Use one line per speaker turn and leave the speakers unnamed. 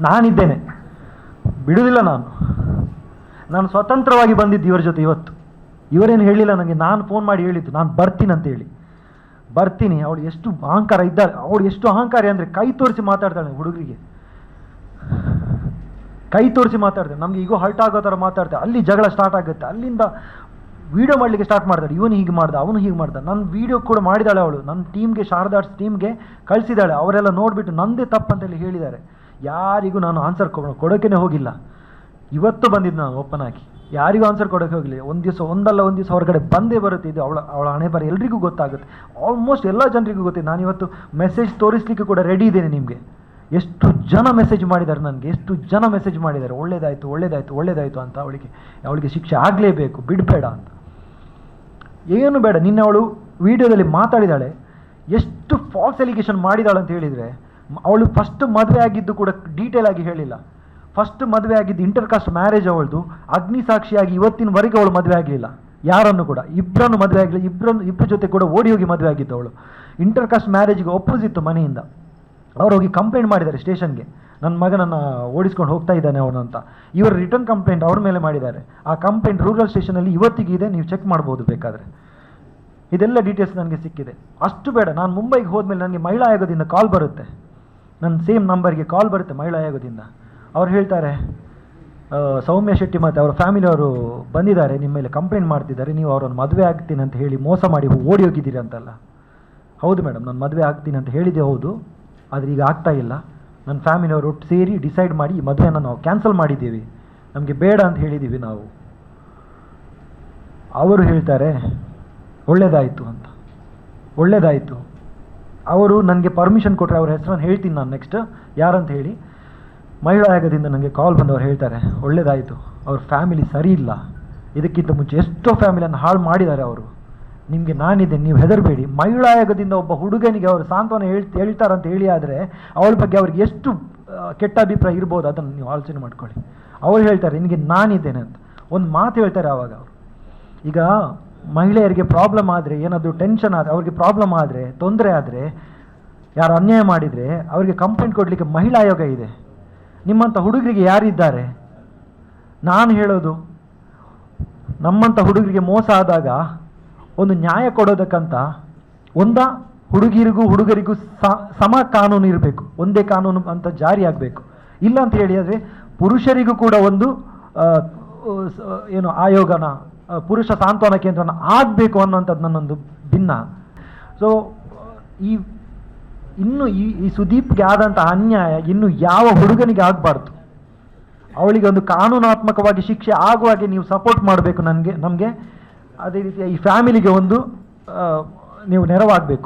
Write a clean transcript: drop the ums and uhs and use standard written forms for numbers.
ನಾನಿದ್ದೇನೆ, ಬಿಡುವುದಿಲ್ಲ. ನಾನು ಸ್ವತಂತ್ರವಾಗಿ ಬಂದಿದ್ದು ಇವರ ಜೊತೆ. ಇವತ್ತು ಇವರೇನು ಹೇಳಿಲ್ಲ ನನಗೆ, ನಾನು ಫೋನ್ ಮಾಡಿ ಹೇಳಿದ್ದು ನಾನು ಬರ್ತೀನಿ ಅಂತ ಹೇಳಿ. ಬರ್ತೀನಿ. ಅವಳು ಎಷ್ಟು ಅಹಂಕಾರ ಇದ್ದಾಳೆ, ಅವಳು ಎಷ್ಟು ಅಹಂಕಾರಿ ಅಂದರೆ ಕೈ ತೋರಿಸಿ ಮಾತಾಡ್ತಾಳೆ ಹುಡುಗರಿಗೆ, ಕೈ ತೋರಿಸಿ ಮಾತಾಡ್ತಾಳೆ. ನಮಗೆ ಈಗೋ ಹರ್ಟ್ ಆಗೋ ಥರ ಮಾತಾಡ್ತಾಳೆ. ಅಲ್ಲಿ ಜಗಳ ಸ್ಟಾರ್ಟ್ ಆಗುತ್ತೆ. ಅಲ್ಲಿಂದ ವೀಡಿಯೋ ಮಾಡಲಿಕ್ಕೆ ಸ್ಟಾರ್ಟ್ ಮಾಡ್ತಾಳೆ. ಇವನು ಹೀಗೆ ಮಾಡ್ದ, ಅವನು ಹೀಗೆ ಮಾಡ್ದ. ನನ್ನ ವೀಡಿಯೋ ಕೂಡ ಮಾಡಿದಾಳೆ ಅವಳು. ನನ್ನ ಟೀಮ್ಗೆ, ಶಾರದಾಸ್ ಟೀಮ್ಗೆ ಕಳಿಸಿದ್ದಾಳೆ. ಅವರೆಲ್ಲ ನೋಡಿಬಿಟ್ಟು ನನ್ನದೇ ತಪ್ಪಂತೇಳಿ ಹೇಳಿದ್ದಾರೆ. ಯಾರಿಗೂ ನಾನು ಆನ್ಸರ್ ಕೊಡೋಕ್ಕೇ ಹೋಗಿಲ್ಲ. ಇವತ್ತು ಬಂದಿದ್ದು ನಾನು ಓಪನ್ ಆಗಿ, ಯಾರಿಗೂ ಆನ್ಸರ್ ಕೊಡೋಕ್ಕೆ ಹೋಗಲಿ. ಒಂದು ದಿವಸ ಹೊರಗಡೆ ಬಂದೇ ಬರುತ್ತೆ. ಇದು ಅವಳ ಹಣೆ ಬರ ಎಲ್ರಿಗೂ ಗೊತ್ತಾಗುತ್ತೆ. ಆಲ್ಮೋಸ್ಟ್ ಎಲ್ಲ ಜನರಿಗೂ ಗೊತ್ತಿದೆ. ನಾನು ಇವತ್ತು ಮೆಸೇಜ್ ತೋರಿಸ್ಲಿಕ್ಕೆ ಕೂಡ ರೆಡಿ ಇದ್ದೇನೆ ನಿಮಗೆ. ಎಷ್ಟು ಜನ ಮೆಸೇಜ್ ಮಾಡಿದ್ದಾರೆ ನನಗೆ, ಎಷ್ಟು ಜನ ಮೆಸೇಜ್ ಮಾಡಿದ್ದಾರೆ, ಒಳ್ಳೇದಾಯಿತು ಒಳ್ಳೇದಾಯಿತು ಒಳ್ಳೇದಾಯಿತು ಅಂತ. ಅವಳಿಗೆ ಶಿಕ್ಷೆ ಆಗಲೇಬೇಕು, ಬಿಡಬೇಡ ಅಂತ. ಏನು ಬೇಡ. ನಿನ್ನೆ ಅವಳು ವಿಡಿಯೋದಲ್ಲಿ ಮಾತಾಡಿದಾಳೆ. ಎಷ್ಟು ಫಾಲ್ಸ್ ಎಲಿಗೇಷನ್ ಮಾಡಿದಾಳೆ ಅಂತ ಹೇಳಿದರೆ, ಅವಳು ಫಸ್ಟ್ ಮದುವೆ ಆಗಿದ್ದು ಕೂಡ ಡೀಟೇಲ್ ಆಗಿ ಹೇಳಿಲ್ಲ. ಫಸ್ಟ್ ಮದುವೆ ಆಗಿದ್ದು ಇಂಟರ್ಕಾಸ್ಟ್ ಮ್ಯಾರೇಜ್ ಅವಳದು. ಅಗ್ನಿ ಸಾಕ್ಷಿಯಾಗಿ ಇವತ್ತಿನವರೆಗೆ ಅವಳು ಮದುವೆ ಆಗಲಿಲ್ಲ ಯಾರನ್ನು ಕೂಡ. ಇಬ್ಬರನ್ನು ಮದುವೆ ಆಗಲಿಲ್ಲ. ಇಬ್ಬರ ಜೊತೆ ಕೂಡ ಓಡಿ ಹೋಗಿ ಮದುವೆ ಆಗಿದ್ದು ಅವಳು. ಇಂಟರ್ಕಾಸ್ಟ್ ಮ್ಯಾರೇಜ್ಗೆ ಒಪ್ಪೋಸಿತ್ತು ಮನೆಯಿಂದ. ಅವ್ರು ಹೋಗಿ ಕಂಪ್ಲೇಂಟ್ ಮಾಡಿದ್ದಾರೆ ಸ್ಟೇಷನ್ಗೆ, ನನ್ನ ಮಗನನ್ನು ಓಡಿಸ್ಕೊಂಡು ಹೋಗ್ತಾ ಇದ್ದಾನೆ ಅವನು ಅಂತ. ಇವರು ರಿಟರ್ನ್ ಕಂಪ್ಲೇಂಟ್ ಅವ್ರ ಮೇಲೆ ಮಾಡಿದ್ದಾರೆ. ಆ ಕಂಪ್ಲೇಂಟ್ ರೂರಲ್ ಸ್ಟೇಷನಲ್ಲಿ ಇವತ್ತಿಗಿದೆ, ನೀವು ಚೆಕ್ ಮಾಡ್ಬೋದು ಬೇಕಾದರೆ. ಇದೆಲ್ಲ ಡೀಟೇಲ್ಸ್ ನನಗೆ ಸಿಕ್ಕಿದೆ. ಅಷ್ಟು ಬೇಡ. ನಾನು ಮುಂಬೈಗೆ ಹೋದ್ಮೇಲೆ ನನಗೆ ಮಹಿಳಾ ಆಯೋಗದಿಂದ ಕಾಲ್ ಬರುತ್ತೆ. ನನ್ನ ಸೇಮ್ ನಂಬರ್ಗೆ ಕಾಲ್ ಬರುತ್ತೆ ಮಹಿಳಾ ಆಯೋಗದಿಂದ. ಅವ್ರು ಹೇಳ್ತಾರೆ, ಸೌಮ್ಯ ಶೆಟ್ಟಿ ಮತ್ತು ಅವರ ಫ್ಯಾಮಿಲಿಯವರು ಬಂದಿದ್ದಾರೆ, ನಿಮ್ಮ ಮೇಲೆ ಕಂಪ್ಲೇಂಟ್ ಮಾಡ್ತಿದ್ದಾರೆ, ನೀವು ಅವರನ್ನು ಮದುವೆ ಆಗ್ತೀನಿ ಅಂತ ಹೇಳಿ ಮೋಸ ಮಾಡಿ ಓಡಿ ಹೋಗಿದ್ದೀರಿ ಅಂತಲ್ಲ. ಹೌದು ಮೇಡಮ್, ನಾನು ಮದುವೆ ಆಗ್ತೀನಿ ಅಂತ ಹೇಳಿದ್ದೆ ಹೌದು, ಆದರೆ ಈಗ ಆಗ್ತಾ ಇಲ್ಲ. ನನ್ನ ಫ್ಯಾಮಿಲಿಯವರು ಒಟ್ಟು ಸೇರಿ ಡಿಸೈಡ್ ಮಾಡಿ ಈ ಮದುವೆಯನ್ನು ನಾವು ಕ್ಯಾನ್ಸಲ್ ಮಾಡಿದ್ದೀವಿ, ನಮಗೆ ಬೇಡ ಅಂತ ಹೇಳಿದ್ದೀವಿ ನಾವು. ಅವರು ಹೇಳ್ತಾರೆ ಒಳ್ಳೇದಾಯಿತು ಅಂತ. ಒಳ್ಳೇದಾಯಿತು. ಅವರು ನನಗೆ ಪರ್ಮಿಷನ್ ಕೊಟ್ಟರೆ, ಅವ್ರ ಹೆಸರನ್ನು ಹೇಳ್ತೀನಿ ನಾನು ನೆಕ್ಸ್ಟ್ ಯಾರಂತ ಹೇಳಿ. ಮಹಿಳಾ ಆಯೋಗದಿಂದ ನನಗೆ ಕಾಲ್ ಬಂದವರು ಹೇಳ್ತಾರೆ ಒಳ್ಳೇದಾಯಿತು, ಅವ್ರ ಫ್ಯಾಮಿಲಿ ಸರಿ ಇಲ್ಲ, ಇದಕ್ಕಿಂತ ಮುಂಚೆ ಎಷ್ಟೋ ಫ್ಯಾಮಿಲಿಯನ್ನು ಹಾಳು ಮಾಡಿದ್ದಾರೆ ಅವರು, ನಿಮಗೆ ನಾನಿದ್ದೆ, ನೀವು ಹೆದರಬೇಡಿ. ಮಹಿಳಾ ಆಯೋಗದಿಂದ ಒಬ್ಬ ಹುಡುಗನಿಗೆ ಅವರು ಸಾಂತ್ವನ ಹೇಳ್ತಾರಂತ ಹೇಳಿ ಆದರೆ ಅವಳ ಬಗ್ಗೆ ಅವ್ರಿಗೆ ಎಷ್ಟು ಕೆಟ್ಟ ಅಭಿಪ್ರಾಯ ಇರ್ಬೋದು, ಅದನ್ನು ನೀವು ಆಲೋಚನೆ ಮಾಡ್ಕೊಳ್ಳಿ. ಅವ್ರು ಹೇಳ್ತಾರೆ ನಿನಗೆ ನಾನಿದ್ದೇನೆ ಅಂತ. ಒಂದು ಮಾತು ಹೇಳ್ತಾರೆ ಆವಾಗ ಅವರು. ಈಗ ಮಹಿಳೆಯರಿಗೆ ಪ್ರಾಬ್ಲಮ್ ಆದರೆ, ಏನಾದರೂ ಟೆನ್ಷನ್ ಆದರೆ, ಅವ್ರಿಗೆ ಪ್ರಾಬ್ಲಮ್ ಆದರೆ, ತೊಂದರೆ ಆದರೆ, ಯಾರು ಅನ್ಯಾಯ ಮಾಡಿದರೆ ಅವರಿಗೆ ಕಂಪ್ಲೇಂಟ್ ಕೊಡಲಿಕ್ಕೆ ಮಹಿಳಾ ಆಯೋಗ ಇದೆ. ನಿಮ್ಮಂಥ ಹುಡುಗರಿಗೆ ಯಾರಿದ್ದಾರೆ? ನಾನು ಹೇಳೋದು, ನಮ್ಮಂಥ ಹುಡುಗರಿಗೆ ಮೋಸ ಆದಾಗ ಒಂದು ನ್ಯಾಯ ಕೊಡೋದಕ್ಕಂತ ಹುಡುಗರಿಗೂ ಸಮ ಕಾನೂನು ಇರಬೇಕು, ಒಂದೇ ಕಾನೂನು ಅಂತ ಜಾರಿ ಆಗಬೇಕು. ಇಲ್ಲ ಅಂತ ಹೇಳಿದರೆ ಪುರುಷರಿಗೂ ಕೂಡ ಒಂದು ಆಯೋಗನ, ಪುರುಷ ಸಾಂತ್ವನ ಕೇಂದ್ರನ ಆಗಬೇಕು ಅನ್ನೋಂಥದ್ದು ನನ್ನೊಂದು ಭಿನ್ನ. ಸೊ ಈ ಸುದೀಪ್ಗೆ ಆದಂಥ ಅನ್ಯಾಯ ಇನ್ನು ಯಾವ ಹುಡುಗನಿಗೆ ಆಗಬಾರ್ದು. ಅವಳಿಗೆ ಒಂದು ಕಾನೂನಾತ್ಮಕವಾಗಿ ಶಿಕ್ಷೆ ಆಗುವಾಗೆ ನೀವು ಸಪೋರ್ಟ್ ಮಾಡಬೇಕು ನಮಗೆ. ಅದೇ ರೀತಿ ಈ ಫ್ಯಾಮಿಲಿಗೆ ಒಂದು ನೀವು ನೆರವಾಗಬೇಕು.